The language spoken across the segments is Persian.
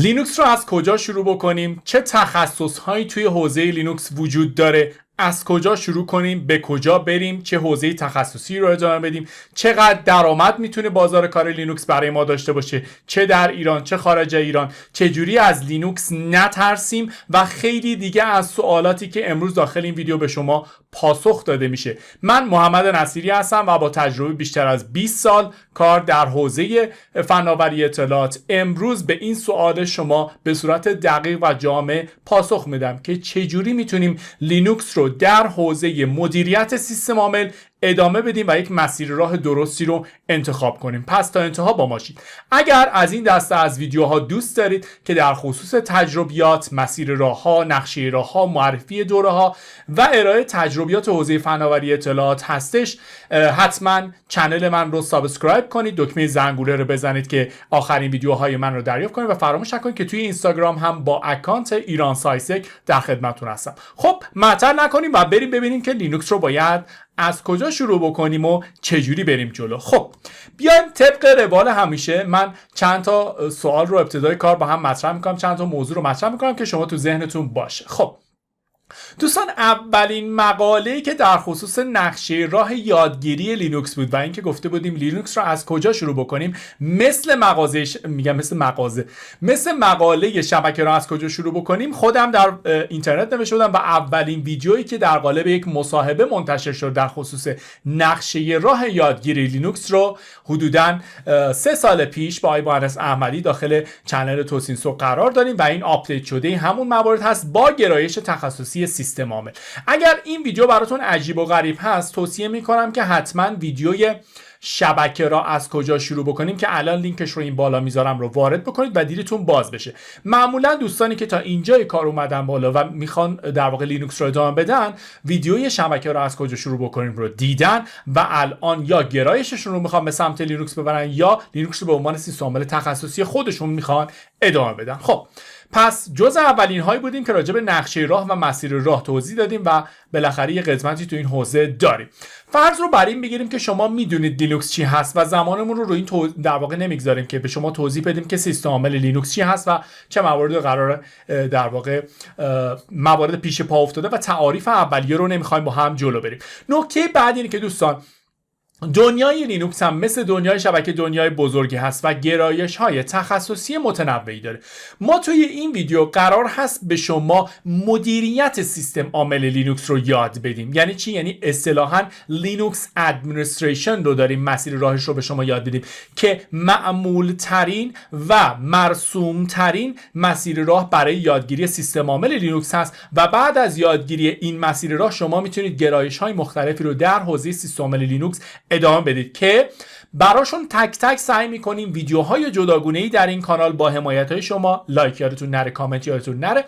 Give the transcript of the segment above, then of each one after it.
لینوکس رو از کجا شروع بکنیم؟ چه تخصصهایی توی حوزه لینوکس وجود داره؟ از کجا شروع کنیم؟ به کجا بریم؟ چه حوزه تخصصی رو ادامه بدیم؟ چقدر درآمد میتونه بازار کار لینوکس برای ما داشته باشه؟ چه در ایران چه خارج ایران؟ چجوری از لینوکس نترسیم؟ و خیلی دیگه از سوالاتی که امروز داخل این ویدیو به شما پاسخ داده میشه. من محمد نصیری هستم و با تجربه بیشتر از 20 سال کار در حوزه فناوری اطلاعات امروز به این سوال شما به صورت دقیق و جامع پاسخ میدم که چجوری میتونیم لینوکس رو در حوزه مدیریت سیستم عامل ادامه بدیم و یک مسیر راه درستی رو انتخاب کنیم. پس تا انتها با ما شید. اگر از این دسته از ویدیوها دوست دارید که در خصوص تجربیات، مسیر راهها، نقشه راهها، معرفی دوره‌ها و ارائه تجربیات حوزه فناوری اطلاعات هستش، حتما چنل من رو سابسکرایب کنید، دکمه زنگوله رو بزنید که آخرین ویدیوهای من رو دریافت کنید و فراموش نکنید که توی اینستاگرام هم با اکانت ایران سایسک در خدمتتون هستم. خب معطل نکنیم و بریم ببینیم که لینوکس رو باید از کجا شروع بکنیم و چجوری بریم جلو. خب بیایم طبق روال همیشه من چند تا سوال رو ابتدای کار با هم مطرح میکنم، چند تا موضوع رو مطرح میکنم که شما تو ذهنتون باشه. خب دوستان، اولین مقاله‌ای که در خصوص نقشه راه یادگیری لینوکس بود و اینکه گفته بودیم لینوکس رو از کجا شروع بکنیم، مثل مقاله شبکه رو از کجا شروع بکنیم خودم در اینترنت نوشته بودم و اولین ویدیویی که در قالب یک مصاحبه منتشر شد در خصوص نقشه راه یادگیری لینوکس رو حدوداً 3 سال پیش با آقای مهندس احمدی داخل چنل توسینسو قرار داریم و این آپدیت شده همون موارد هست با گرایش تخصصی سیستم عامل. اگر این ویدیو براتون عجیب و غریب هست توصیه میکنم که حتما ویدیوی شبکه را از کجا شروع بکنیم که الان لینکش رو این بالا میذارم رو وارد بکنید و دیدتون باز بشه. معمولا دوستانی که تا اینجای کار اومدن بالا و میخوان در واقع لینوکس رو ادامه بدن، ویدیوی شبکه را از کجا شروع بکنیم رو دیدن و الان یا گرایششون رو میخوان به سمت لینوکس ببرن یا لینوکس رو به عنوان سیستم عامل تخصصی خودشون میخوان ادامه بدن. خب پس جز اولین هایی بودیم که راجع به نقشه راه و مسیر راه توضیح دادیم و بالاخره یه قسمتی تو این حوزه داریم. فرض رو بر این بگیریم که شما میدونید لینوکس چی هست و زمانمون رو این در واقع نمیگذاریم که به شما توضیح بدیم که سیستم عامل لینوکس چی هست و چه موارد قراره در واقع موارد پیش پا افتاده و تعاریف اولیه رو نمیخوایم با هم جلو بریم. نکته بعد اینه که دوستان، دنیای لینوکس هم مثل دنیای شبکه دنیای بزرگی هست و گرایش های تخصصی متنوعی داره. ما توی این ویدیو قرار هست به شما مدیریت سیستم عامل لینوکس رو یاد بدیم. یعنی چی؟ یعنی اصطلاحاً لینوکس ادمنستریشن رو داریم مسیر راهش رو به شما یاد بدیم که معمول ترین و مرسوم ترین مسیر راه برای یادگیری سیستم عامل لینوکس هست و بعد از یادگیری این مسیر راه شما میتونید گرایش های مختلفی رو در حوزه سیستم عامل لینوکس ادامه بدید که براشون تک تک سعی میکنیم ویدیوهای جداگونه‌ای در این کانال با حمایت شما، لایک یادتون نره، کامنت یادتون نره،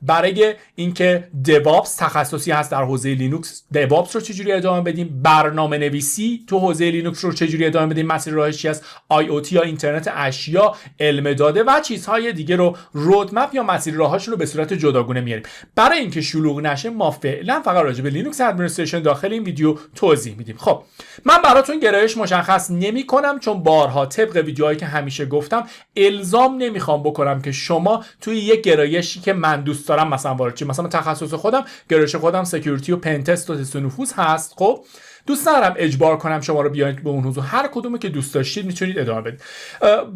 برای اینکه دیوآپس تخصصی هست در حوزه لینوکس، دیوآپس رو چجوری ادامه بدیم، برنامه نویسی تو حوزه لینوکس رو چجوری ادامه بدیم، مسیر راهش چی است، آی او تی یا اینترنت اشیا، علم داده و چیزهای دیگه رو، رودمپ یا مسیر راهاشون رو به صورت جداگونه میاریم. برای اینکه شلوغ نشه ما فعلا فقط راجع به لینوکس ادمنستریشن داخل این ویدیو توضیح میدیم. خب من براتون گرایش مشخص نمی‌کنم چون بارها طبق ویدیوهایی که همیشه گفتم الزام نمیخوام بکنم که شما توی یک گرایشی که من دوست دارم مثلا وارد چی، مثلا تخصص خودم گرایش خودم سکیوریتی و پنتست و تست نفوذ هست. خب دوست ندارم اجبار کنم شما رو بیاید به اون حوزه، هر کدومی که دوست داشتید میتونید ادامه بدید.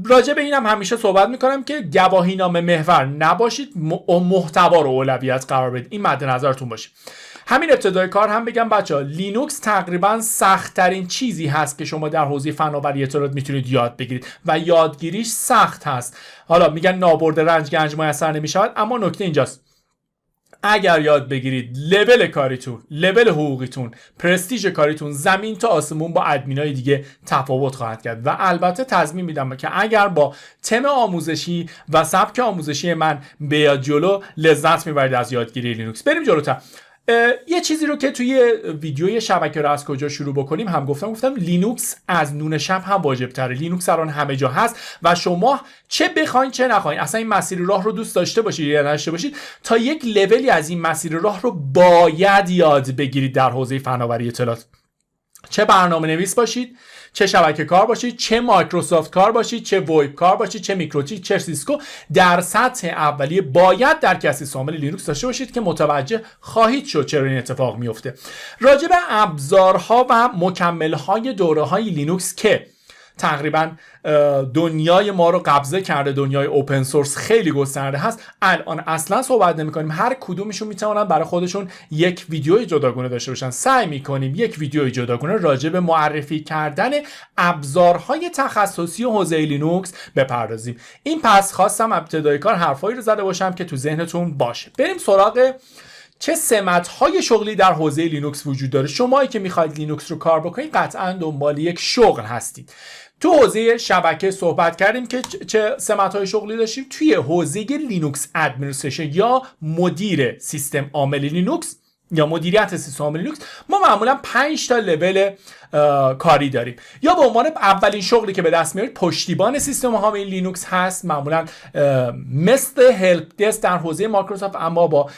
راجع به اینم همیشه صحبت میکنم که گواهینامه محور نباشید، محتوا رو اولویت قرار بدید. این مد نظرتون باشه. همین ابتدای کار هم بگم بچه‌ها، لینوکس تقریبا سخت ترین چیزی هست که شما در حوزه فناوری اطلاعات میتونید یاد بگیرید و یادگیریش سخت هست. حالا میگن نابرده رنج گنج میسر نمیشود، اما نکته اینجاست اگر یاد بگیرید لول کاریتون، لول حقوقیتون، پرستیژ کاریتون زمین تا آسمون با ادمینای دیگه تفاوت خواهد کرد و البته تضمین میدم که اگر با تم آموزشی و سبک آموزشی من بیاد جلو لذت میبرید از یادگیری لینوکس. بریم جلوتر. یه چیزی رو که توی ویدیوی شبکه رو از کجا شروع بکنیم هم گفتم لینوکس از نون شب هم واجب تره. لینوکس الان همه جا هست و شما چه بخواین چه نخواین، اصلا این مسیر راه رو دوست داشته باشید یا نداشته باشید، تا یک لولی از این مسیر راه رو باید یاد بگیرید در حوزه فناوری اطلاعات. چه برنامه نویس باشید، چه شبکه کار باشید، چه مایکروسافت کار باشید، چه ویب کار باشید، چه میکروتیک، چه سیسکو، در سطح اولیه باید درک از سیستم عامل لینوکس داشته باشید که متوجه خواهید شد چرا این اتفاق میفته. راجع به ابزارها و مکمل‌های دوره‌های لینوکس که تقریبا دنیای ما رو قبضه کرده، دنیای اوپن سورس خیلی گسترده هست، الان اصلا صحبت نمی‌کنیم. هر کدومشون میتونن برای خودشون یک ویدیوی جداگونه داشته باشن. سعی می‌کنیم یک ویدیوی جداگونه راجع به معرفی کردن ابزارهای تخصصی و حوزه لینوکس بپردازیم. این پس خواستم ابتدای کار حرفایی رو زده باشم که تو ذهنتون باشه. بریم سراغ چه سمت‌های شغلی در حوزه لینوکس وجود داره. شمایی که می‌خواید لینوکس رو کار بکنید قطعاً دنبال یک شغل هستید. تو حوزه شبکه صحبت کردیم که چه سمت‌های شغلی داشتیم. توی حوزه لینوکس ادمنستریشن یا مدیر سیستم عامل لینوکس یا مدیریت سیستم عامل لینوکس ما معمولا 5 تا لول کاری داریم. یا به عنوان اولین شغلی که به دست میارید پشتیبان سیستم عامل لینوکس هست، معمولا مثل هلپ دسک در حوزه مایکروسافت اما با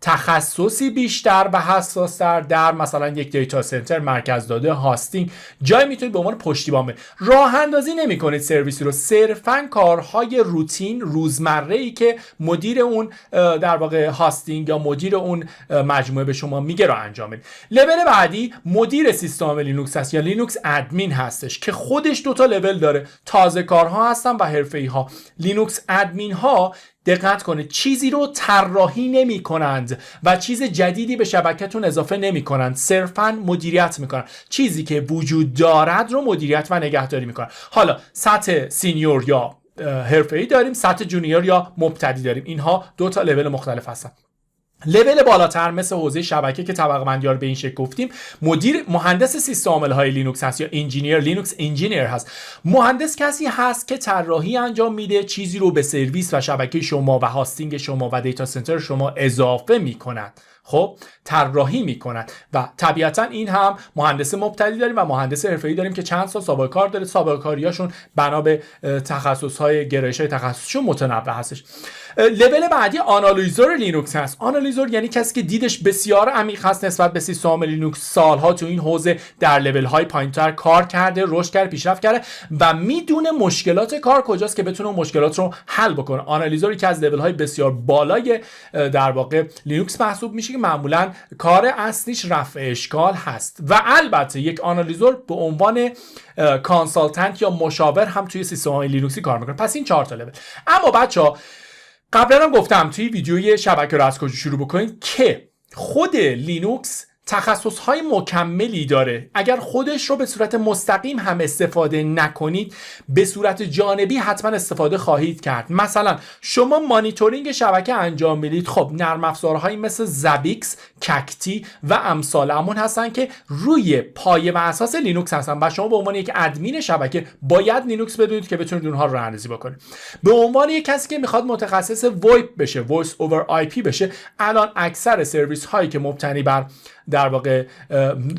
تخصصی بیشتر و حساس‌تر در مثلا یک دیتا سنتر، مرکز داده، هاستینگ. جایی میتونید به عنوان پشتیبان برید. راه اندازی نمی‌کنید سرویسی رو، صرفاً کارهای روتین روزمره‌ای که مدیر اون در واقع هاستینگ یا مدیر اون مجموعه به شما میگه رو انجام بدید. لول بعدی مدیر سیستم عامل لینوکس هست یا لینوکس ادمین هستش که خودش 2 تا لول داره. تازه کارها هستن و حرفه‌ای ها. لینوکس ادمین ها دقت کنید چیزی رو طراحی نمی کنند و چیز جدیدی به شبکتون اضافه نمی کنند، صرفاً مدیریت می کنند. چیزی که وجود دارد رو مدیریت و نگهداری می کنند. حالا سطح سینیور یا حرفه‌ای داریم، سطح جونیور یا مبتدی داریم. اینها 2 تا لول مختلف هستن. لول بالاتر مثل حوزه شبکه که طبقه بندی رو به این شکل گفتیم، مهندس سیستم عامل های لینوکس هست یا انجینیر، لینوکس انجینیر هست. مهندس کسی هست که طراحی انجام میده، چیزی رو به سرویس و شبکه شما و هاستینگ شما و دیتا سنتر شما اضافه میکند. خب طراحی میکنند و طبیعتا این هم مهندس مبتدی داریم و مهندس حرفه‌ای داریم که چند سال سابقه کار داره. سابقه کاریاشون بنا به تخصص‌های گرایش‌های تخصصیشون متنوع هستش. لول بعدی آنالیزور لینوکس هست. آنالیزور یعنی کسی که دیدش بسیار عمیق هست نسبت به سیستم عامل لینوکس، سالها تو این حوزه در لول‌های پایین‌تر کار کرده، رشد کرده، پیشرفت کرده و میدونه مشکلات کار کجاست که بتونه مشکلات رو حل بکنه. آنالیزوری که از لول‌های بسیار بالای در واقع لینوکس محسوب میشه که معمولاً کار اصلیش رفع اشکال هست. و البته یک آنالیزور به عنوان کانسالتنت یا مشاور هم توی سیستم عامل لینوکسی کار میکنه. پس این 4 تا لول. اما بچه‌ها قبلا هم گفتم توی ویدیوی شبکه رو از کجا شروع بکنید که خود لینوکس تخصص‌های مکملی داره. اگر خودش رو به صورت مستقیم هم استفاده نکنید، به صورت جانبی حتما استفاده خواهید کرد. مثلا شما مانیتورینگ شبکه انجام میدید، خب نرم افزارهایی مثل زابیکس، ککتی و امثال همون هستن که روی پایه و اساس لینوکس هستن و شما به عنوان یک ادمین شبکه باید لینوکس بدونید که بتونید اونها رو راه‌اندازی بکنید. به عنوان یک کسی که میخواد متخصص ویب بشه، وایس اوور آی پی بشه، الان اکثر سرویس هایی که مبتنی بر در واقع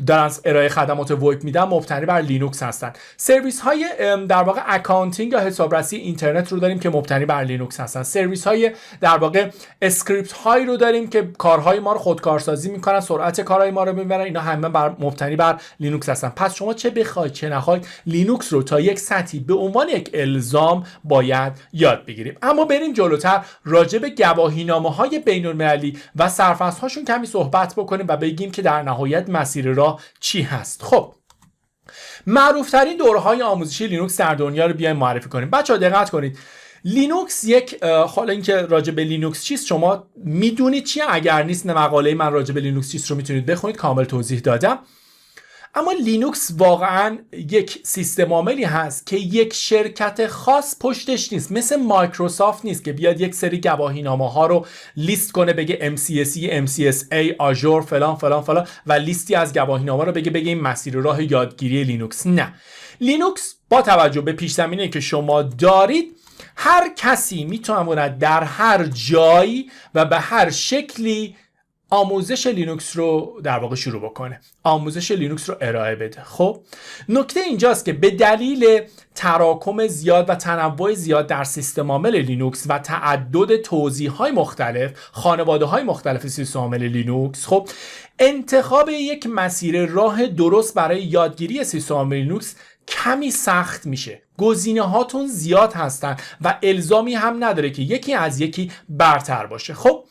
دارن ارائه خدمات ویب میدن مبتنی بر لینوکس هستن. سرویس های در واقع اکانتینگ یا حسابرسی اینترنت رو داریم که مبتنی بر لینوکس هستن. سرویس های در واقع اسکریپت هایی رو داریم که کارهای ما رو خودکارسازی میکنن، سرعت کارهای ما رو میبرن. اینا همه مبتنی بر لینوکس هستن. پس شما چه بخواید چه نخواید لینوکس رو تا یک سطحی به عنوان یک الزام باید یاد بگیریم. اما بریم جلوتر راجع به گواهینامه‌های بین‌المللی و سرفصل‌هاشون کمی صحبت بکنیم و بگیم که در نهایت مسیر راه چی هست. خب معروف‌ترین دوره‌های آموزشی لینوکس در دنیا رو بیایم معرفی کنیم. بچه‌ها دقت کنید. لینوکس یک حالا اینکه راجع به لینوکس چیست شما میدونید چیه، اگر نیست مقاله من راجع به لینوکس چیست رو میتونید بخونید، کامل توضیح دادم. اما لینوکس واقعا یک سیستم عاملی هست که یک شرکت خاص پشتش نیست، مثل مایکروسافت نیست که بیاد یک سری گواهینامه ها رو لیست کنه بگه MCSE, MCSA, آژور فلان فلان فلان و لیستی از گواهینامه رو بگه این مسیر راه یادگیری لینوکس. نه، لینوکس با توجه به پیش زمینه که شما دارید هر کسی میتونه در هر جایی و به هر شکلی آموزش لینوکس رو در واقع شروع بکنه، آموزش لینوکس رو ارائه بده. خب نکته اینجاست که به دلیل تراکم زیاد و تنوع زیاد در سیستم عامل لینوکس و تعدد توزیع‌های مختلف، خانواده‌های مختلف سیستم عامل لینوکس، خب انتخاب یک مسیر راه درست برای یادگیری سیستم عامل لینوکس کمی سخت میشه. گزینه هاتون زیاد هستن و الزامی هم نداره که یکی از یکی برتر باشه. خب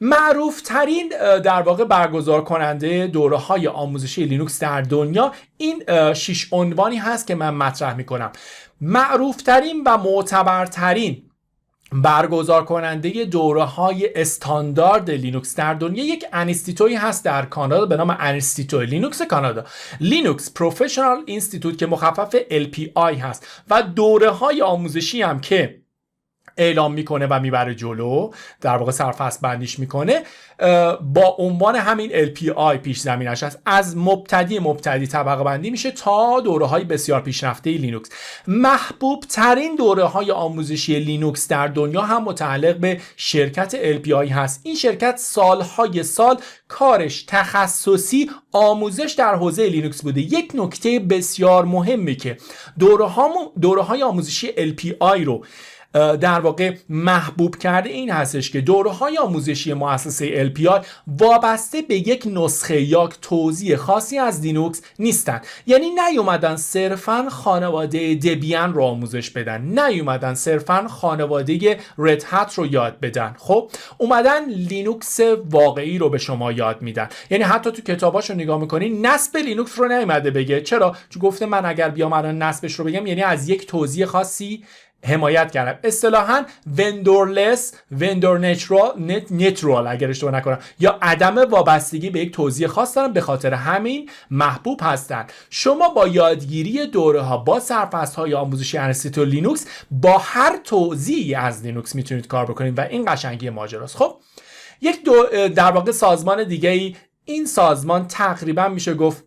معروف ترین در واقع برگزار کننده دوره های آموزشی لینوکس در دنیا این 6 عنوانی هست که من مطرح میکنم. معروف ترین و معتبرترین برگزار کننده دوره های استاندارد لینوکس در دنیا یک انستیتوی هست در کانادا به نام انستیتوی لینوکس کانادا، لینوکس پروفشنال اینستیتوت که مخفف LPI هست و دوره های آموزشی هم که اعلام میکنه و میبره جلو، در واقع سرفصل بندیش میکنه، با عنوان همین LPI پیش زمینش هست. از مبتدی طبقه بندی میشه تا دوره های بسیار پیشرفته لینوکس. محبوب ترین دوره های آموزشی لینوکس در دنیا هم متعلق به شرکت LPI هست. این شرکت سالهای سال کارش تخصصی آموزش در حوزه لینوکس بوده. یک نکته بسیار مهمه که دوره های آموزشی LPI رو در واقع محبوب کرده این هستش که دوره‌های آموزشی مؤسسه LPI وابسته به یک نسخه یا توزیع خاصی از لینوکس نیستن. یعنی نیومدن صرفاً خانواده دبیان رو آموزش بدن، نیومدن صرفاً خانواده رد هات رو یاد بدن، خب اومدن لینوکس واقعی رو به شما یاد میدن. یعنی حتی تو کتاباشو نگاه میکنین نصب لینوکس رو نیومده بگه. چرا؟ چون گفته من اگر بیام الان نصبش رو بگم یعنی از یک توزیع خاصی حمایت کردم. اصطلاحاً وندورلس، وندور نیترال اگر اشتباه نکنم، یا عدم وابستگی به یک توزیع خاص دارن، به خاطر همین محبوب هستن. شما با یادگیری دوره ها با سرفصل های آموزشی انستیتو لینوکس با هر توزیعی از لینوکس میتونید کار بکنید و این قشنگی ماجراست. خب یک در واقع سازمان دیگه ای، این سازمان تقریبا میشه گفت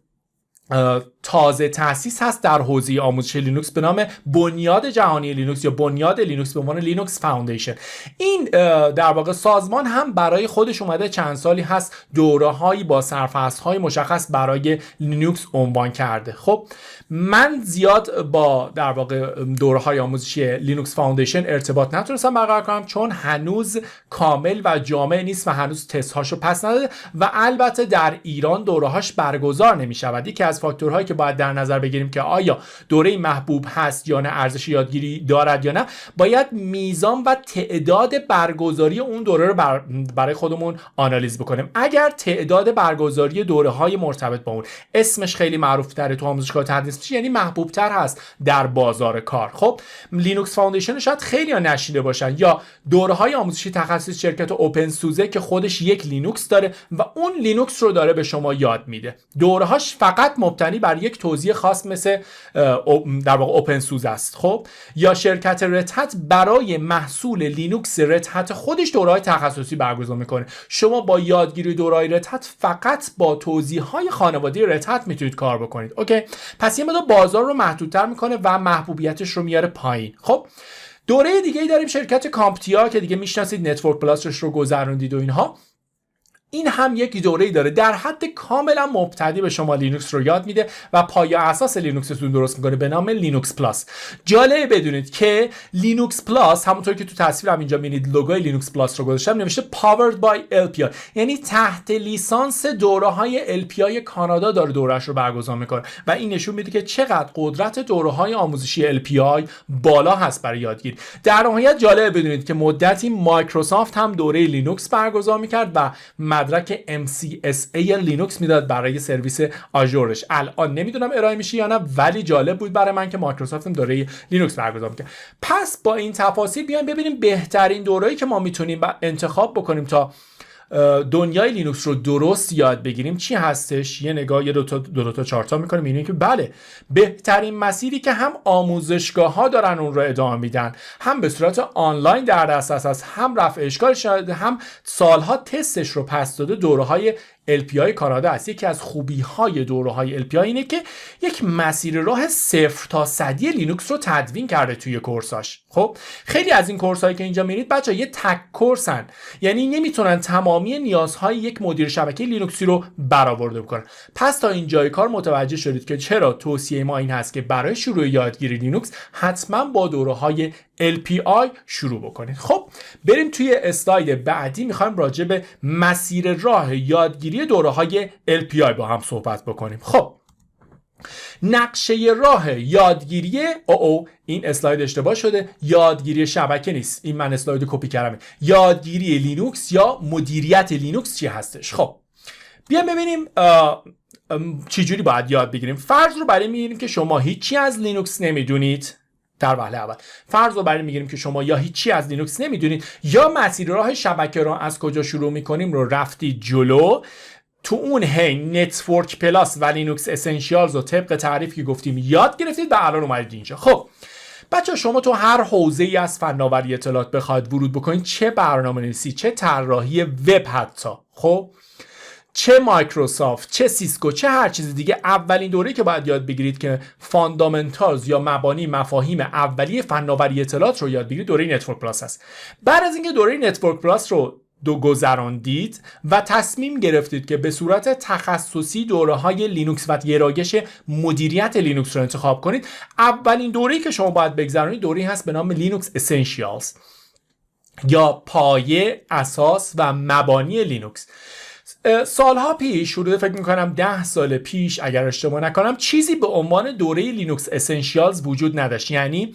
تازه تأسیس هست در حوزه آموزش لینوکس به نام بنیاد جهانی لینوکس یا بنیاد لینوکس به عنوان لینوکس فاوندیشن. این در واقع سازمان هم برای خودش اومده چند سالی هست دوره‌هایی با سرفصل‌های مشخص برای لینوکس عنوان کرده. خب من زیاد با در واقع دوره‌های آموزشی لینوکس فاوندیشن ارتباط نتونستم برقرار کنم چون هنوز کامل و جامع نیست و هنوز تست‌هاشو پس نداده و البته در ایران دوره‌هاش برگزار نمی‌شود. یکی از فاکتورهایی که باید در نظر بگیریم که آیا دوره محبوب هست یا نه، ارزش یادگیری دارد یا نه، باید میزان و تعداد برگزاری اون دوره رو برای خودمون آنالیز بکنیم. اگر تعداد برگزاری دوره‌های مرتبط با اون اسمش خیلی معروف‌تره تو آموزشگاه تدریس میشه، یعنی محبوب‌تر هست در بازار کار. خب لینوکس فاوندیشن شاید خیلی‌ها نشیده باشن، یا دوره‌های آموزشی تخصصی شرکت اوپن سوزه که خودش یک لینوکس داره و اون لینوکس رو داره به شما یاد میده. دوره‌هاش فقط مبتنی بر یک توزیع خاص مثل در واقع اوپن سوز است. خب یا شرکت رد هات برای محصول لینوکس رد هات خودش دوره‌های تخصصی برگزار میکنه. شما با یادگیری دوره‌های رد هات فقط با توزیع‌های خانواده رد هات میتونید کار بکنید. اوکی، پس یه مقدار بازار رو محدودتر میکنه و محبوبیتش رو میاره پایین. خب دوره دیگه ای داریم شرکت کامپتیا که دیگه میشناسید، نتورک پلاسش رو گذروندید و اینها. این هم یک دوره‌ای داره در حد کاملا مبتدی به شما لینوکس رو یاد میده و پایه اساس لینوکستون درست میکنه به نام لینوکس پلاس. جالب بدونید که لینوکس پلاس همونطور که تو تصویرم اینجا میبینید لوگوی لینوکس پلاس رو گذاشتم، نوشته powered by LPI، یعنی تحت لیسانس دوره‌های LPI کانادا داره دوره‌اش رو برگزار میکنه و این نشون میده که چقدر قدرت دوره‌های آموزشی LPI بالا هست برای یادگیری. در نهایت جالب بدونید که مدتی مایکروسافت هم دوره لینوکس برگزار میکرد و مدرک MCSA لینوکس میداد برای سرویس آژورش. الان نمیدونم ارائه میشه یا نه، ولی جالب بود برای من که مایکروسافت هم دوره لینوکس برگزار میکنه. پس با این تفاصیل بیایم ببینیم بهترین دوره‌ای که ما میتونیم انتخاب بکنیم تا دنیای لینوکس رو درست یاد بگیریم چی هستش. یه نگاه دو تا چارتا میکنیم، میبینیم که بله بهترین مسیری که هم آموزشگاه ها دارن اون رو ادامه میدن، هم به صورت آنلاین در دسترس است، هم رفع اشکالش، هم سالها تستش رو پس داده، دوره های LPI کانادا است. یکی از خوبی‌های دوره‌های LPI اینه که یک مسیر راه 0 تا 100 لینوکس رو تدوین کرده توی کورساش. خب خیلی از این کورسایی که اینجا میرید بچه‌ها یه تک کورسن، یعنی نمیتونن تمامی نیازهای یک مدیر شبکه لینوکسی رو برآورده بکنن. پس تا اینجای کار متوجه شدید که چرا توصیه ما این هست که برای شروع یادگیری لینوکس حتما با دوره‌های LPI شروع بکنید. خب بریم توی اسلاید بعدی. میخوایم راجع به مسیر راه یادگیری دوره‌های LPI با هم صحبت بکنیم. خب نقشه راه یادگیری این اسلاید اشتباه شده، یادگیری شبکه نیست، این من اسلاید کپی کردم. یادگیری لینوکس یا مدیریت لینوکس چی هستش؟ خب بیایم ببینیم چجوری باید یاد بگیریم. فرض رو برای میگیریم که شما هیچی از لینوکس نمیدونید. در وهله اول فرض رو برای میگیریم که شما یا هیچی از لینوکس نمیدونید یا مسیر راه شبکه رو از کجا شروع میکنیم رو رفتید جلو، تو اون نتورک پلاس و لینوکس اسنشیالز رو طبق تعریفی که گفتیم یاد گرفتید و الان اومدید اینجا. خب بچه شما تو هر حوزه‌ای از فناوری اطلاعات بخواید ورود بکنید، چه برنامه‌نویسی، چه طراحی وب، حتی خب چه مایکروسافت، چه سیسکو، چه هر چیز دیگه، اولین دوره‌ای که باید یاد بگیرید که فاندامنتالز یا مبانی مفاهیم اولیه فناوری اطلاعات رو یاد بگیرید دوره نتورک پلاس است. بعد از اینکه دوره نتورک پلاس رو گذراندید و تصمیم گرفتید که به صورت تخصصی دوره‌های لینوکس و گرایش مدیریت لینوکس رو انتخاب کنید، اولین دوره‌ای که شما باید بگذرونید دوره‌ای هست به نام لینوکس اسنشیالز یا پایه، اساس و مبانی لینوکس. سالها پیش، حدود فکر میکنم 10 سال پیش اگر اشتباه نکنم، چیزی به عنوان دوره لینوکس اسنشیالز وجود نداشت. یعنی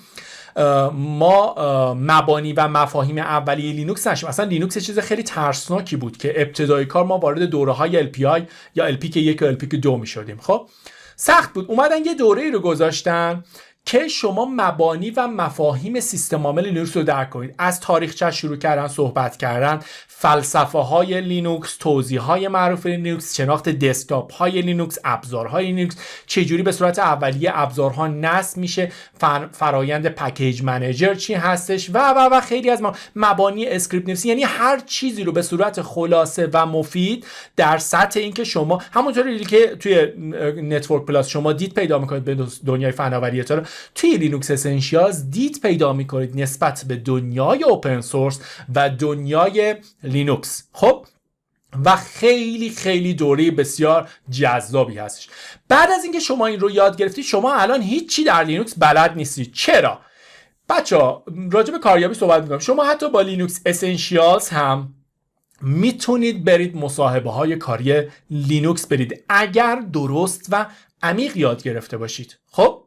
ما مبانی و مفاهیم اولیه لینوکس نشیم. اصلا لینوکس چیز خیلی ترسناکی بود که ابتدای کار ما وارد دوره‌های LPI یا LPK 1 و LPK 2 میشدیم. خب سخت بود. اومدن یه دوره‌ای رو گذاشتن که شما مبانی و مفاهیم سیستم عامل لینوکس رو درک کنید. از تاریخچه شروع کردن صحبت کردن، فلسفه های لینوکس، توضیح های معروف لینوکس، شناخت دسکتاپ های لینوکس، ابزارهای لینوکس، چجوری به صورت اولیه ابزارها نصب میشه، فرایند پکیج منیجر چی هستش و خیلی از مبانی اسکریپت نویسی. یعنی هر چیزی رو به صورت خلاصه و مفید در سطح اینکه شما همونطوری که توی نتورک پلاس شما دید پیدا میکنید به دنیای فناوری اطلاعات، توی لینوکس اسنشیالز دید پیدا میکنید نسبت به دنیای اوپن سورس و دنیای لینوکس. خب و خیلی خیلی دوره بسیار جذابی هستش. بعد از اینکه شما این رو یاد گرفتید، شما الان هیچی در لینوکس بلد نیستید. چرا؟ بچه‌ها راجع به کاریابی صحبت می‌کنم. شما حتی با لینوکس اسنشیالز هم میتونید برید مصاحبه های کاری لینوکس برید اگر درست و عمیق یاد گرفته باشید. خب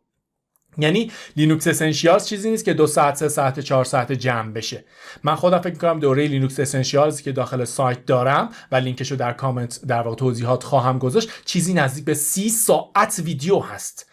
یعنی لینوکس اسنشیالز چیزی نیست که 2 ساعت 3 ساعت 4 ساعت جمع بشه. من خودم فکر می‌کنم دوره لینوکس اسنشیالز که داخل سایت دارم و لینکشو در کامنت در واقع توضیحات خواهم گذاشت، چیزی نزدیک به 30 ساعت ویدیو هست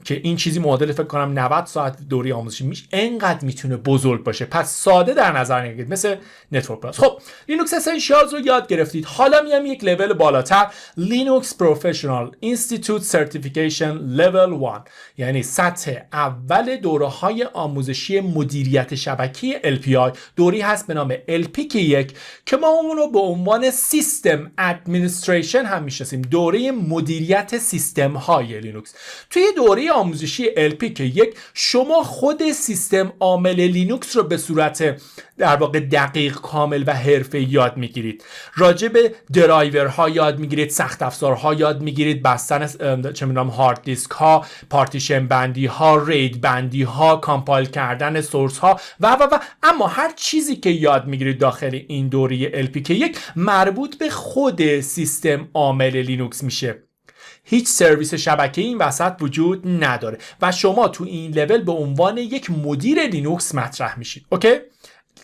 که این چیزی معادل فکر کنم 90 ساعت دوره آموزشی میشه. انقدر میتونه بزرگ باشه. پس ساده در نظر نگیرید مثل نتورک پلاس. خب لینوکس اسنشیالز رو یاد گرفتید. حالا میام یک لول بالاتر، لینوکس پروفشنال اینستیتوت سرتیفیکیشن لول 1، یعنی سطح اول دوره‌های آموزشی مدیریت شبکه LPI. دوری هست به نام LPK 1 که ما اون رو به عنوان سیستم ادمنستریشن هم میشناسیم، دوره مدیریت سیستم های لینوکس. توی دوره آموزشی LPK 1 شما خود سیستم عامل لینوکس رو به صورت در واقع دقیق، کامل و حرفه‌ای یاد میگیرید. راجع به درایورها یاد میگیرید، سخت افزارها یاد میگیرید، بستن چه میدونم هارد دیسک ها، پارتیشن بندی ها، رید بندی ها، کامپایل کردن سورس ها و اما هر چیزی که یاد میگیرید داخل این دوره LPK 1 مربوط به خود سیستم عامل لینوکس میشه. هیچ سرویس شبکه‌ای این وسط وجود نداره و شما تو این لول به عنوان یک مدیر لینوکس مطرح میشید. اوکی؟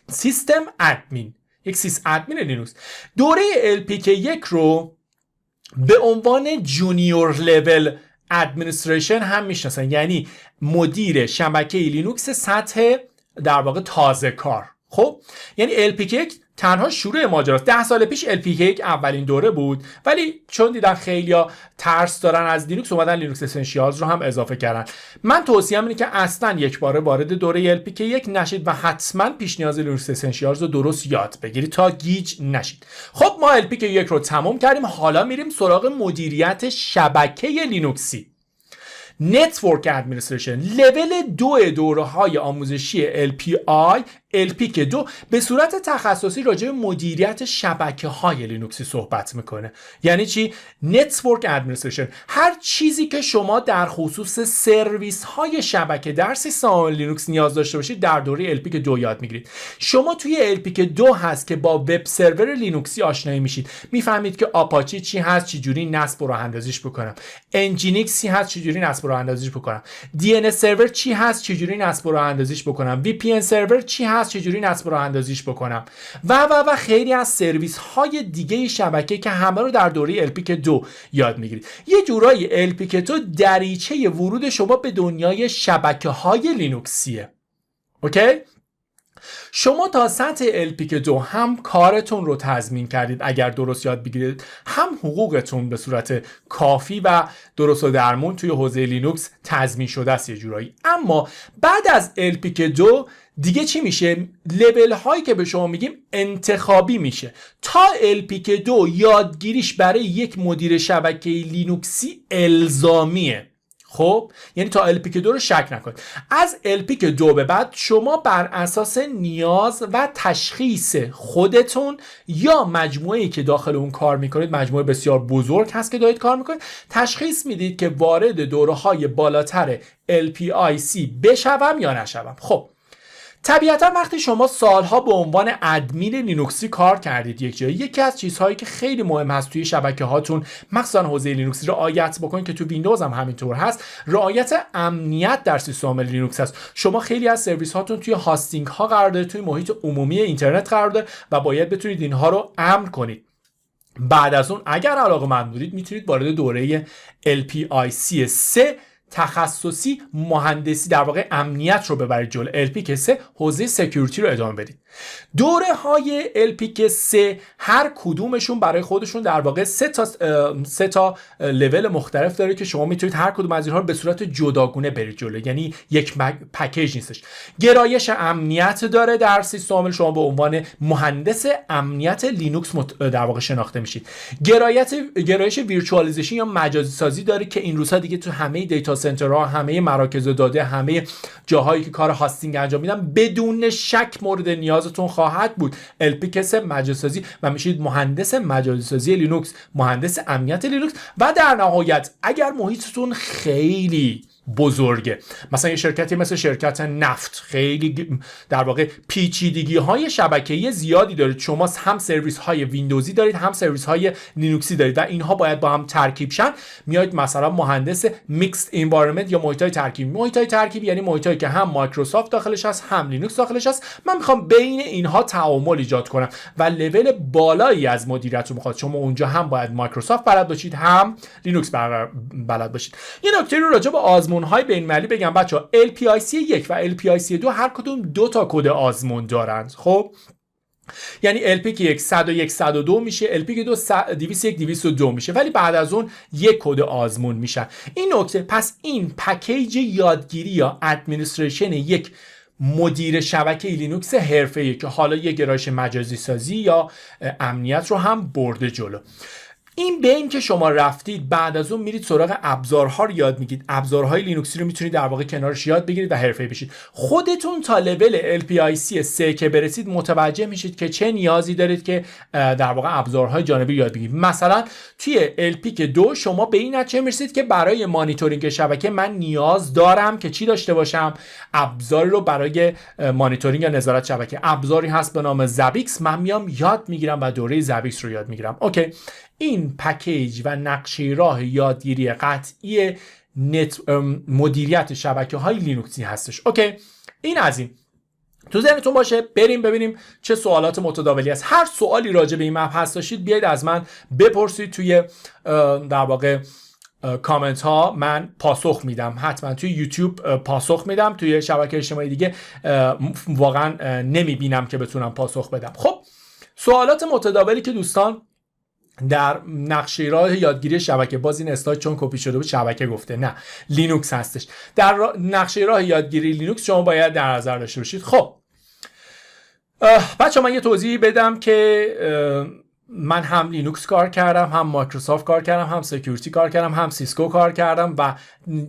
سیستم ادمین، یک سیس ادمین لینوکس. دوره LPK 1 رو به عنوان جونیور لول ادمنستریشن هم میشناسن، یعنی مدیر شبکه لینوکس سطح در واقع تازه کار. خب یعنی LPK 1 تنها شروع ماجراست. 10 سال پیش LPK1 اولین دوره بود، ولی چون دیدن خیلیا ترس دارن از لینوکس، اومدن لینوکس اسنشیالز رو هم اضافه کردن. من توصیه‌ام اینه که اصلا یک باره وارد دوره LPK1 نشید و حتما پیش نیاز لینوکس اسنشیالز رو درست یاد بگیرید تا گیج نشید. خب ما LPK1 رو تمام کردیم، حالا میریم سراغ مدیریت شبکه لینوکسی. نتورک ادمنستریشن، لول 2 دوره‌های آموزشی LPK2 به صورت تخصصی راجع به مدیریت شبکه‌های لینوکسی صحبت میکنه. یعنی چی؟ نتورک ادمنستریشن، هر چیزی که شما در خصوص سرویس‌های شبکه در سیستم لینوکس نیاز داشته باشید در دوره LPK2 یاد میگیرید. شما توی LPK2 هست که با وب سرور لینوکسی آشنایی میشید، میفهمید که آپاچی چی هست، چه جوری نصب و راه اندازیش بکنم، انجینیکس چی هست، چه جوری نصب و راه اندازیش بکنم، DNS سرور چی هست، چه جوری نصب و راه اندازیش بکنم، VPN سرور چی هست، چجوری نصب و راه اندازیش بکنم و خیلی از سرویس های دیگه شبکه که همه رو در دوره LPK2 یاد میگیرید. یه جورایی LPK2 دریچه ورود شما به دنیای شبکه های لینوکسیه. اوکی؟ شما تا سطح LPK2 هم کارتون رو تضمین کردید اگر درست یاد بگیرید، هم حقوقتون به صورت کافی و درست و درمون توی حوزه لینوکس تضمین شده است یه جورایی. اما بعد از LPK2 دیگه چی میشه؟ لول هایی که به شما میگیم انتخابی میشه. تا LPK2 یادگیریش برای یک مدیر شبکه لینوکسی الزامیه. خب یعنی تا LPK2 رو شک نکنید. از LPK2 به بعد شما بر اساس نیاز و تشخیص خودتون یا مجموعه‌ای که داخل اون کار میکنید، مجموعه بسیار بزرگ هست که دارید کار میکنید، تشخیص میدید که وارد دوره‌های بالاتر LPIC بشوم یا نشوم. خب طبیعتا وقتی شما سالها به عنوان ادمین لینوکسی کار کردید یک جایی، یکی از چیزهایی که خیلی مهم هست توی شبکه هاتون مخصوصا حوزه لینوکسی رعایت بکنید، که تو ویندوز هم همینطور هست، رعایت امنیت در سیستم لینوکس هست. شما خیلی از سرویس هاتون توی هاستینگ ها قرار داره، توی محیط عمومی اینترنت قرار داره و باید بتونید اینها رو امن کنید. بعد از اون اگر علاقه‌مند بودید میتونید وارد دوره LPIC 3 تخصصی مهندسی در واقع امنیت رو ببرید جلو. LPK3 حوزه سکیوریتی رو ادامه بدید. دوره های LPK3 هر کدومشون برای خودشون در واقع سه تا لول مختلف داره که شما میتونید هر کدوم از اینها رو به صورت جداگونه برید جلو، یعنی یک پکیج نیستش. گرایش امنیت داره در سیستم، شما به عنوان مهندس امنیت لینوکس در واقع شناخته میشید. گرایش ویرچوالیزیشن یا مجازی سازی داره که این روزها دیگه تو همه دیتا سنترها، همه مراکز داده، همه جاهایی که کار هاستینگ انجام میدن بدون شک مورد نیازتون خواهد بود. LPK3 مجازی سازی و میشید مهندس مجازی سازی لینوکس، مهندس امنیت لینوکس. و در نهایت اگر محیطتون خیلی بزرگه، مثلا یه شرکتی مثل شرکت نفت خیلی در واقع پیچیدگی های شبکه‌ای زیادی دارید، شما هم سرویس های ویندوزی دارید هم سرویس های لینوکسی دارید و اینها باید با هم ترکیب شن، میایید مثلا مهندس میکسد انوایرمنت یا محیط های ترکیبی. محیط های ترکیبی یعنی محیط هایی که هم مایکروسافت داخلش هست هم لینوکس داخلش هست. من میخوام بین اینها تعامل ایجاد کنم و لول بالایی از مدیریت رو میخواد. شما اونجا هم باید مایکروسافت بلد باشید هم لینوکس بلد باشید. یه نکته رو راجع به های بین‌المللی بگم بچه‌ها، LPIC 1 و LPIC 2 هر کدوم 2 تا کد آزمون دارند. خب یعنی LPK1 101 102 میشه، LPK2 201 202 میشه، ولی بعد از اون یک کد آزمون میشن. این نکته، پس این پکیج یادگیری یا ادمنستریشن یک مدیر شبکه لینوکس حرفه‌ای که حالا یک گرایش مجازی سازی یا امنیت رو هم برده جلو. این به این که شما رفتید بعد از اون میرید سراغ ابزارها رو یاد میگیرید. ابزارهای لینوکسی رو میتونید در واقع کنارش یاد بگیرید و حرفه‌ای بشید. خودتون تا لول LPIC 3 که برسید متوجه میشید که چه نیازی دارید که در واقع ابزارهای جانبی یاد بگیرید. مثلا توی LPK2 شما به این نتیجه میرسید که برای مانیتورینگ شبکه من نیاز دارم که چی داشته باشم؟ ابزاری رو برای مانیتورینگ یا نظارت شبکه. ابزاری هست به نام زابیکس، من میام یاد میگیرم و دوره زابیکس رو یاد میگیرم. اوکی، این پکیج و نقشه راه یادگیری قطعی مدیریت شبکه های لینوکسی هستش. اوکی، این از این تو ذهنتون باشه. بریم ببینیم چه سوالات متداولی هست. هر سوالی راجع به این مبحث داشتید بیاید از من بپرسید توی در واقع کامنت ها، من پاسخ میدم. حتما توی یوتیوب پاسخ میدم، توی شبکه اجتماعی دیگه واقعا نمیبینم که بتونم پاسخ بدم. خب سوالات متداولی که دوستان در نقشه راه یادگیری شبکه، باز این اسلاید چون کپی شده بود شبکه گفته، نه لینوکس هستش. در نقشه راه یادگیری لینوکس شما باید در نظر داشته باشید. خب بچه من یه توضیحی بدم که من هم لینوکس کار کردم، هم مایکروسافت کار کردم، هم سکیوریتی کار کردم، هم سیسکو کار کردم و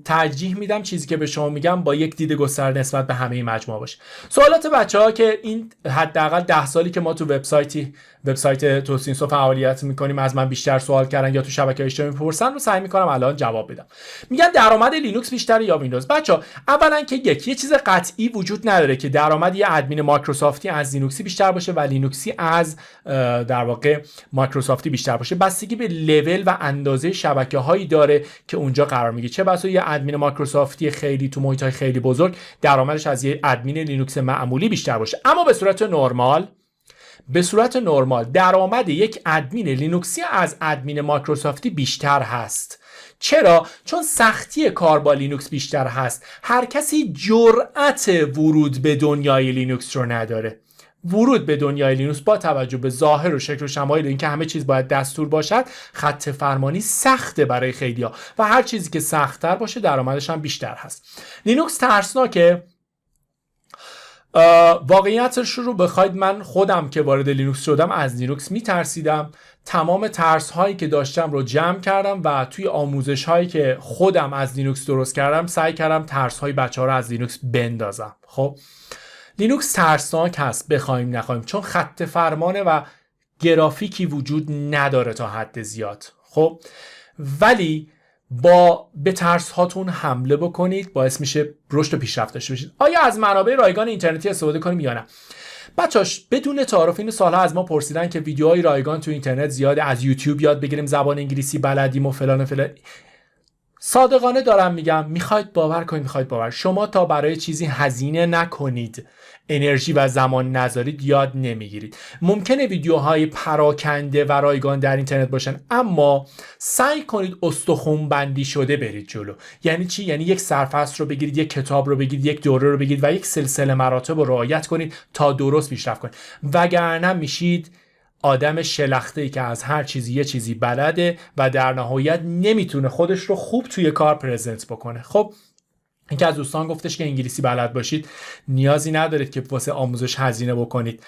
ترجیح میدم چیزی که به شما میگم با یک دید گسترده نسبت به همه این مجموعه باشه. سوالات بچه‌ها که این حداقل 10 سالی که ما تو وبسایت توسینسو فعالیت میکنیم از من بیشتر سوال کردن یا تو شبکه‌های اجتماعی میپرسن رو سعی میکنم الان جواب بدم. میگن درآمد لینوکس بیشتره یا ویندوز؟ بچه‌ها اولا که یه چیز قطعی وجود نداره که درآمد یه ادمین مایکروسافتی از لینوکسی بیشتر باشه و لینوکسی از در واقع مایکروسافتی بیشتر باشه. بستگی به لول و اندازه شبکه‌هایی داره که اونجا قرار میگیره. چه بسا یه ادمین مایکروسافتی خیلی تو محیط‌های خیلی بزرگ درآمدش از یه ادمین لینوکس معمولی بیشتر باشه. اما به صورت نرمال درآمد یک ادمین لینوکسی از ادمین مایکروسافتی بیشتر هست. چرا؟ چون سختی کار با لینوکس بیشتر هست. هر کسی جرأت ورود به دنیای لینوکس رو نداره. ورود به دنیای لینوکس با توجه به ظاهر و شکل و شمایل اینکه همه چیز باید دستور باشد، خط فرمانی سخته برای خیلیا و هر چیزی که سخت‌تر باشه درآمدش هم بیشتر هست. لینوکس ترسناکه. واقعیتش رو بخواید من خودم که وارد لینوکس شدم از لینوکس میترسیدم. تمام ترس هایی که داشتم رو جمع کردم و توی آموزش هایی که خودم از لینوکس درست کردم سعی کردم ترس های بچه ها رو از لینوکس بندازم. خب لینوکس ترسناک هست بخوایم نخوایم، چون خط فرمانه و گرافیکی وجود نداره تا حد زیاد. خب ولی به ترس هاتون حمله بکنید باعث میشه رشد و پیشرفت داشته باشید. آیا از منابع رایگان اینترنتی استفاده کنیم یا نه؟ بچاش بدون تعارف اینو سالها از ما پرسیدن که ویدیوهای رایگان تو اینترنت زیاده، از یوتیوب یاد بگیریم زبان انگلیسی بلدیم و فلان و فلان. صادقانه دارم میگم، میخواید باور کنید شما تا برای چیزی هزینه نکنید، انرژی و زمان نذارید، یاد نمیگیرید. ممکنه ویدیوهای پراکنده و رایگان در اینترنت باشن، اما سعی کنید استخوان بندی شده برید جلو. یعنی چی؟ یعنی یک سرفصل رو بگیرید، یک کتاب رو بگیرید، یک دوره رو بگیرید و یک سلسله مراتب رو رعایت کنید تا درست پیشرفت کنید. وگرنه میشید آدم شلخته‌ای که از هر چیزی یه چیزی بلده و در نهایت نمیتونه خودش رو خوب توی کار پرزنت بکنه. خب این که از دوستان گفتش که انگلیسی بلد باشید نیازی ندارید که واسه آموزش هزینه بکنید.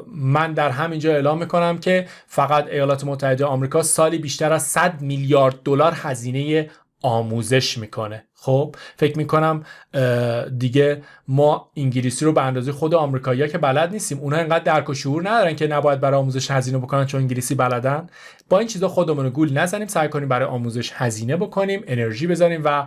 من در همینجا اعلام میکنم که فقط ایالات متحده آمریکا سالی بیشتر از 100 میلیارد دلار هزینه آموزش میکنه. خب فکر میکنم دیگه ما انگلیسی رو به اندازه خود آمریکایی‌ها که بلد نیستیم. اونها اینقدر درک و شعور ندارن که نباید برای آموزش هزینه بکنن چون انگلیسی بلدن. با این چیزا خودمون رو گول نزنیم، سعی کنیم برای آموزش هزینه بکنیم، انرژی بذاریم و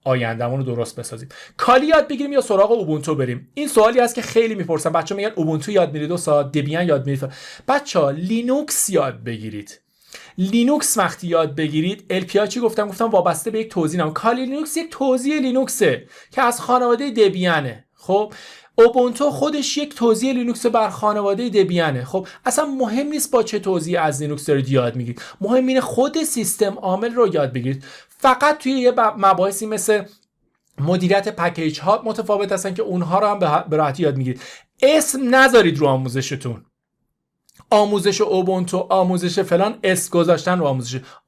آیندهمون رو درست بسازیم. کالی یاد بگیریم یا سراغ اوبونتو بریم؟ این سوالی است که خیلی میپرسن. بچه‌ها میگن اوبونتو یاد میرید و دبیان یاد میرید. بچه‌ها لینوکس یاد بگیرید. لینوکس وقتی یاد بگیرید، LPI چی گفتم وابسته به یک توضیح. کالی لینوکس یک توضیح لینوکسه که از خانواده دبیانه. خب اوبونتو خودش یک توضیح لینوکس بر خانواده دبیانه. خب اصلا مهم نیست با چه توضیح از لینوکس دارید یاد میگیرید، مهم اینه خود سیستم عامل رو یاد بگیرید. فقط توی یه مباحثی مثل مدیریت پکیج ها متفاوت هستن که اونها رو هم به راحتی یاد میگیرید. اسم نذارید رو آموزشتون. آموزش اوبونتو، آموزش فلان، اسم گذاشتن رو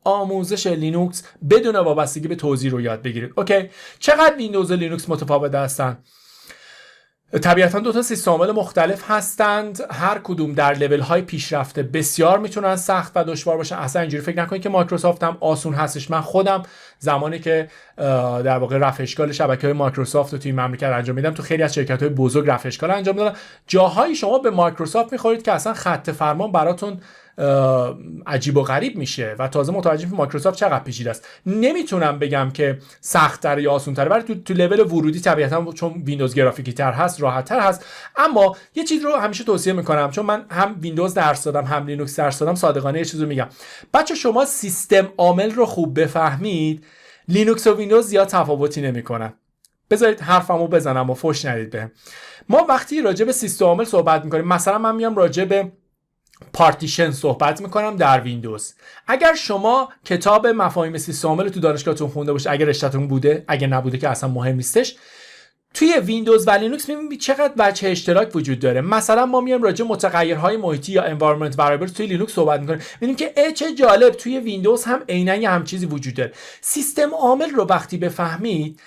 آموزش لینوکس بدون وابستگی به توضیح رو یاد بگیرید. اوکی؟ چقدر ویندوز و لینوکس متفاوت هستن؟ طبیعتاً دو تا سیستم عامل مختلف هستند، هر کدوم در لول های پیشرفته بسیار میتونن سخت و دشوار باشن. اصلا اینجوری فکر نکنید که مایکروسافت هم آسون هستش. من خودم زمانی که در واقع رفع اشکال شبکه‌های مایکروسافت رو توی مملکت انجام میدم، تو خیلی از شرکت‌های بزرگ رفع اشکال انجام دادم. جاهایی شما به مایکروسافت میخورید که اصلا خط فرمان براتون عجیب و غریب میشه و تازه متوجه میشید مایکروسافت چقدر پیچیده است. نمیتونم بگم که سخت‌تر یا آسان‌تر، ولی تو لول ورودی طبیعتاً چون ویندوز گرافیکی تر هست راحت‌تر هست. اما یه چیز رو همیشه توصیه میکنم، چون من هم ویندوز درس دادم هم لینوکس درس دادم، صادقانه یه چیز رو میگم. بچه شما سیستم عامل رو خوب بفهمید، لینوکس و ویندوز زیاد تفاوتی نمیکنن. بذارید حرفمو بزنم و فوش ندید بهم. ما وقتی راجع به سیستم عامل صحبت میکنیم، مثلا من میام راجع به پارتیشن صحبت میکنم در ویندوز. اگر شما کتاب مفاهیم سیستم عامل تو دانشگاهتون خونده باشه، اگر رشته‌تون بوده، اگر نبوده که اصلا مهم نیستش، توی ویندوز و لینوکس می‌بینید چقدر وجه اشتراک وجود داره. مثلا ما میایم راجع به متغیرهای محیطی یا environment variables توی لینوکس صحبت می‌کنیم، می‌بینیم که چه جالب توی ویندوز هم عیناً یه هم چیزی وجود داره. سیستم عامل رو وقتی بفهمید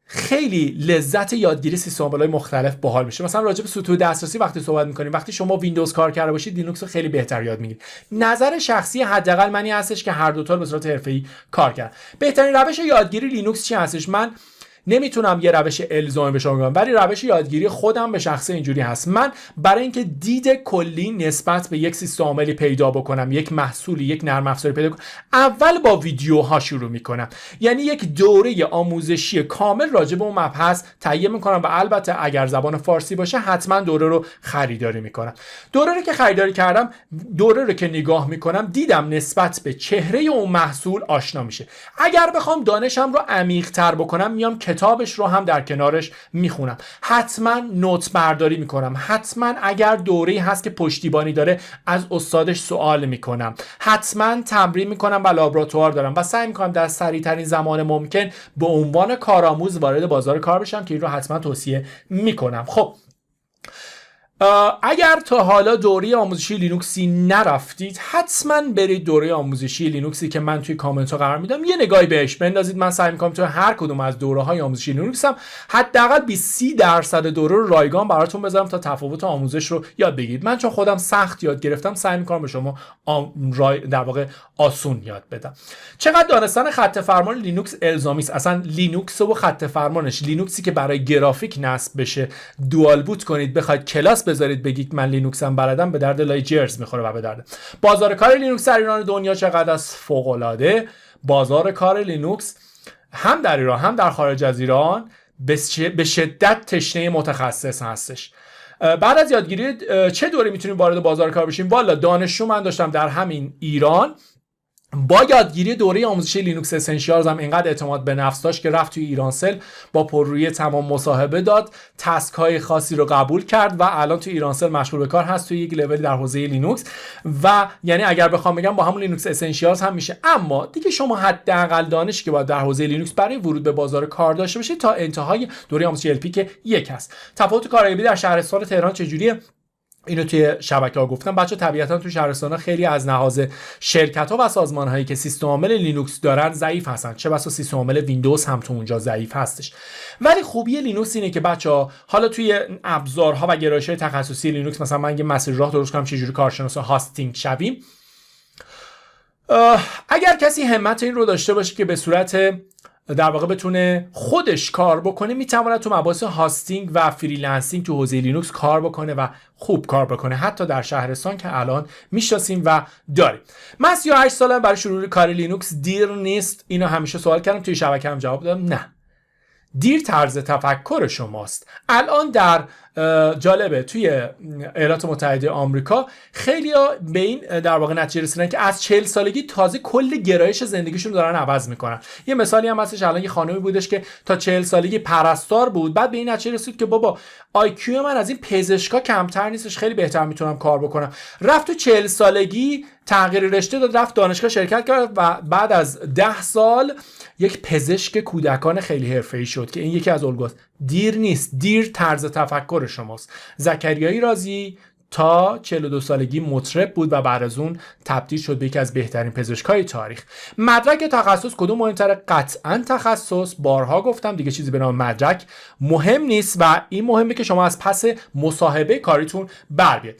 خیلی لذت یادگیری سیستم عامل‌های مختلف باحال میشه. مثلا راجع به سطوح دسترسی وقتی صحبت می‌کنیم، وقتی شما ویندوز کار کرده باشید لینوکس رو خیلی بهتر یاد می‌گیرید. نظر شخصی حداقل منی هستش که هر دو تا رو به صورت حرفه‌ای کار کردم. بهترین روش یادگیری لینوکس چی هستش؟ من نمیتونم یه روش الزامی به شما بگم، ولی روش یادگیری خودم به شخصه اینجوری هست. من برای اینکه دید کلی نسبت به یک سیستم عاملی پیدا بکنم، یک محصولی، یک نرم افزاری پیدا کنم، اول با ویدیوها شروع میکنم. یعنی یک دوره آموزشی کامل راجع به اون مبحث تهیه میکنم و البته اگر زبان فارسی باشه حتما دوره رو خریداری میکنم. دوره رو که خریداری کردم، دوره رو که نگاه میکنم، دیدم نسبت به چهره اون محصول آشنا میشه. اگر بخوام دانشم رو عمیق‌تر بکنم، میام کتابش رو هم در کنارش میخونم. حتما نوت برداری میکنم. حتما اگر دوره‌ای هست که پشتیبانی داره از استادش سوال میکنم. حتما تمرین میکنم و لابراتوار دارم و سعی میکنم در سریع ترین زمان ممکن به عنوان کارآموز وارد بازار کار بشم که این رو حتما توصیه میکنم. خب اگر تا حالا دوره آموزشی لینوکسی نرفتید، حتما برید دوره آموزشی لینوکسی که من توی کامنت ها قرار میدم یه نگاهی بهش بندازید. من سعی میکنم توی هر کدوم از دوره های آموزشی لینوکس هم حداقل 20-30% دوره رو رایگان براتون بذارم تا تفاوت آموزش رو یاد بگیرید. من چون خودم سخت یاد گرفتم، سعی میکنم به شما در واقع آسون یاد بدم. چقدر دانستن خط فرمان لینوکس الزامی است؟ اصلا لینوکس و خط فرمانش، لینوکسی که برای گرافیک نصب بشه دوال بوت کنید بخواید کلاس بذارید بگید من لینوکسم بلدم، به درد لای جرز میخوره و به درد. بازار کار لینوکس در ایران دنیا چقدر است؟ فوق العاده. بازار کار لینوکس هم در ایران هم در خارج از ایران به شدت تشنه متخصص هستش. بعد از یادگیری چه دوره میتونیم وارد بازار کار بشیم؟ والا دانشجو من داشتم در همین ایران، با یادگیری دوره آموزشی لینوکس اسنشیالز هم اینقدر اعتماد به نفس داشت که رفت توی ایرانسل با پررویی تمام مصاحبه داد، تسک های خاصی رو قبول کرد و الان توی ایرانسل مشغول به کار هست توی یک لول در حوزه لینوکس. و یعنی اگر بخوام بگم با همون لینوکس اسنشیالز هم میشه. اما دیگه شما حداقل دانشی که باید در حوزه لینوکس برای ورود به بازار کار داشته باشید تا انتهای دوره آموزشی ال پی که یک هست. تفاوت کارآموزی در شهرستان تهران چجوریه؟ اینو توی شبکه‌ها گفتم. بچه طبیعتاً تو شهرستان‌ها خیلی از لحاظ شرکت‌ها و سازمان‌هایی که سیستم عامل لینوکس دارن ضعیف هستن، چه بسا سیستم عامل ویندوز هم تو اونجا ضعیف هستش. ولی خوبی لینوکس اینه که بچه‌ها حالا توی ابزارها و گرایش‌های تخصصی لینوکس، مثلا من یه مسیر راه درست کنم چجوری کارشناس هاستینگ شویم، اگر کسی همت این رو داشته باشه که به صورت در واقع بتونه خودش کار بکنه، میتونه تو مباحث هاستینگ و فریلنسینگ تو حوزه لینوکس کار بکنه و خوب کار بکنه، حتی در شهرستان که الان میشناسیم و داریم. من 38 سالم، برای شروع کار لینوکس دیر نیست. اینو همیشه سوال کردم، توی شبکه هم جواب دادم نه، دیر طرز تفکر شماست. الان در جالبه توی ایالات متحده آمریکا خیلی‌ها به این در واقع نتیجه رسیدن که از 40 سالگی تازه کل گرایش زندگیشون دارن عوض میکنن. یه مثالی هم هستش، الان یه خانمی بودش که تا 40 سالگی پرستار بود، بعد به این نتیجه رسید که بابا IQ من از این پزشکا کمتر نیستش، خیلی بهتر میتونم کار بکنم. رفت تو 40 سالگی تغییر رشته داد، رفت دانشگاه شرکت کرد و بعد از 10 سال یک پزشک کودکان خیلی حرفه‌ای شد که این یکی از الگوست. دیر نیست، دیر طرز تفکر شماست. زکریای رازی تا 42 سالگی مطرب بود و بعد از اون تبدیل شد به یکی از بهترین پزشکای تاریخ. مدرک تخصص کدوم مهمتره؟ قطعاً تخصص. بارها گفتم دیگه چیزی به نام مدرک مهم نیست و این مهمه که شما از پس مصاحبه کاریتون بر بیاد.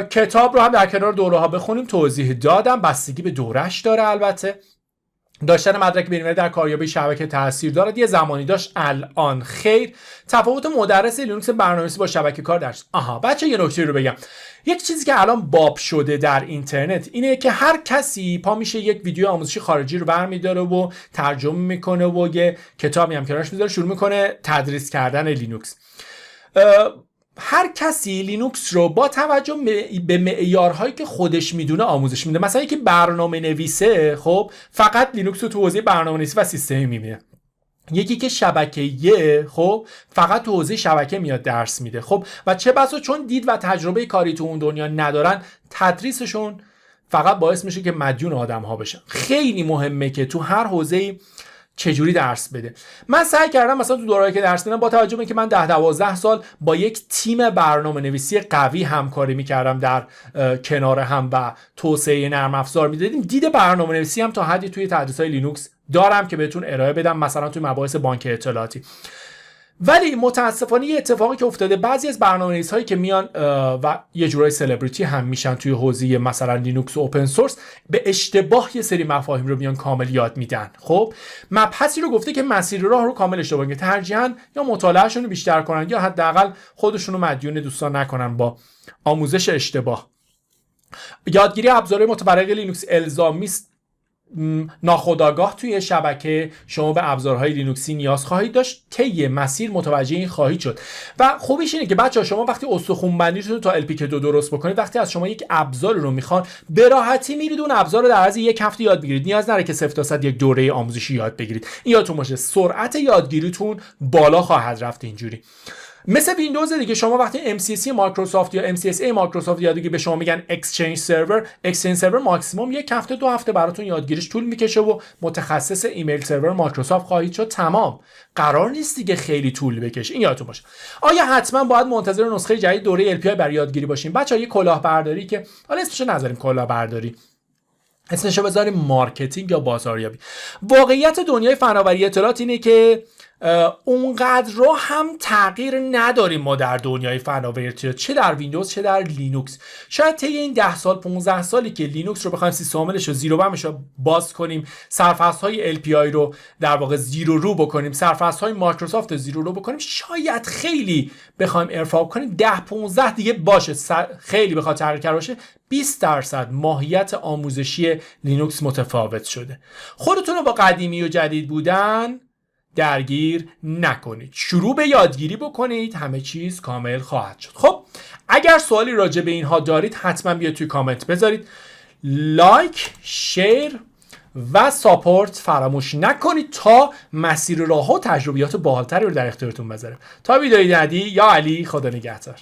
کتاب رو هم در کنار دوره ها بخونیم، توضیح دادم، بستگی به دورش داره. البته داشتن مدرک بین‌المللی در کاریابی شبکه تاثیر دارد. یه زمانی داشت، الان خیر. تفاوت مدرس لینوکس برنامه‌نویسی با شبکه کار درس. بچه یه نکته رو بگم. یک چیزی که الان باب شده در اینترنت اینه که هر کسی پا میشه یک ویدیو آموزشی خارجی رو برمی‌داره و ترجمه میکنه و یه کتابی هم کنارش میذاره، شروع میکنه تدریس کردن لینوکس. هر کسی لینوکس رو با توجه به معیارهایی که خودش میدونه آموزش میده. مثلا یکی برنامه نویسه، خب فقط لینوکس رو تو حوزه برنامه‌نویسی و سیستمی میبینه. یکی که شبکه‌ایه، خب فقط تو حوزه شبکه میاد درس میده. خب و چه بسا چون دید و تجربه کاری تو اون دنیا ندارن، تدریسشون فقط باعث میشه که مدیون آدم‌ها بشن. خیلی مهمه که تو هر حوزه‌ای چجوری درس بده. من سعی کردم مثلا تو دوره‌ای که درس میدم با توجه به اینکه من 10-12 سال با یک تیم برنامه‌نویسی قوی همکاری می‌کردم در کنار هم و توسعه نرم افزار می‌دادیم، دید برنامه‌نویسی هم تا حدی توی تدریس‌های لینوکس دارم که بهتون ارائه بدم، مثلا توی مباحث بانک اطلاعاتی. ولی متاسفانه یه اتفاقی که افتاده، بعضی از برنامه‌نویس‌هایی که میان و یه جورای سلبریتی هم میشن توی حوزه مثلا لینوکس و اوپن سورس، به اشتباه یه سری مفاهیم رو میان کامل یاد میدن. خب مبحثی رو گفته که مسیر راه رو کامل اشتباه میگه، ترجیحاً یا مطالعهشون رو بیشتر کنن یا حداقل خودشون رو مدیون دوستان نکنن با آموزش اشتباه. یادگیری ابزارهای متفرق لینوکس الزامی است. ناخودآگاه توی شبکه شما به ابزارهای لینوکسی نیاز خواهید داشت، طی مسیر متوجه این خواهید شد. و خوبیش اینه که بچه‌ها شما وقتی استخوان بندیتون تا LPK2 درست بکنید، وقتی از شما یک ابزار رو میخوان، به راحتی میرید اون ابزار رو در عرض یک هفته یاد بگیرید. نیاز نداره که 0 تا 100 یک دوره آموزشی یاد بگیرید. این یادتون باشه سرعت یادگیریتون بالا خواهد رفت اینجوری. مثل ویندوز دیگه، شما وقتی MCC مایکروسافت یا MCSA مایکروسافت یادگیری به شما میگن اکسچنج سرور ماکسیمم 1 هفته 2 هفته براتون یادگیریش طول میکشه و متخصص ایمیل سرور مایکروسافت خواهید شد. تمام. قرار نیست دیگه خیلی طول بکشه. این یادتون باشه. آیا حتما باید منتظر نسخه جدید دوره LPI برای یادگیری باشیم؟ بچه‌ها یه کلاهبرداری که حالا اسمشو نذاریم کلاهبرداری، اسمشو بذاریم مارکتینگ یا بازاریابی. واقعیت دنیای فناوری اطلاعات اینه که اونقدر رو هم تغییر نداریم ما در دنیای فناوری اطلاعات، چه در ویندوز چه در لینوکس. شاید طی این 10 سال 15 سالی که لینوکس رو بخوایم سیستم عاملش رو زیرو بمش رو باز کنیم، سرفصل‌های LPI رو در واقع زیرو رو بکنیم، سرفصل‌های مایکروسافت رو زیرو رو بکنیم، شاید خیلی بخوایم ارفاق کنیم 10-15 دیگه باشه، خیلی بخواد تغییر کرده باشه 20% ماهیت آموزشی لینوکس متفاوت شده. خودتون رو با قدیمی و جدید بودن درگیر نکنید، شروع به یادگیری بکنید، همه چیز کامل خواهد شد. خب اگر سوالی راجع به اینها دارید حتما بیاید توی کامنت بذارید. لایک، شیر و ساپورت فراموش نکنید تا مسیر راه و تجربیات باحال‌تری رو در اختیارتون بذارم. تا ویدیوی بعدی، یا علی، خدا نگهدار.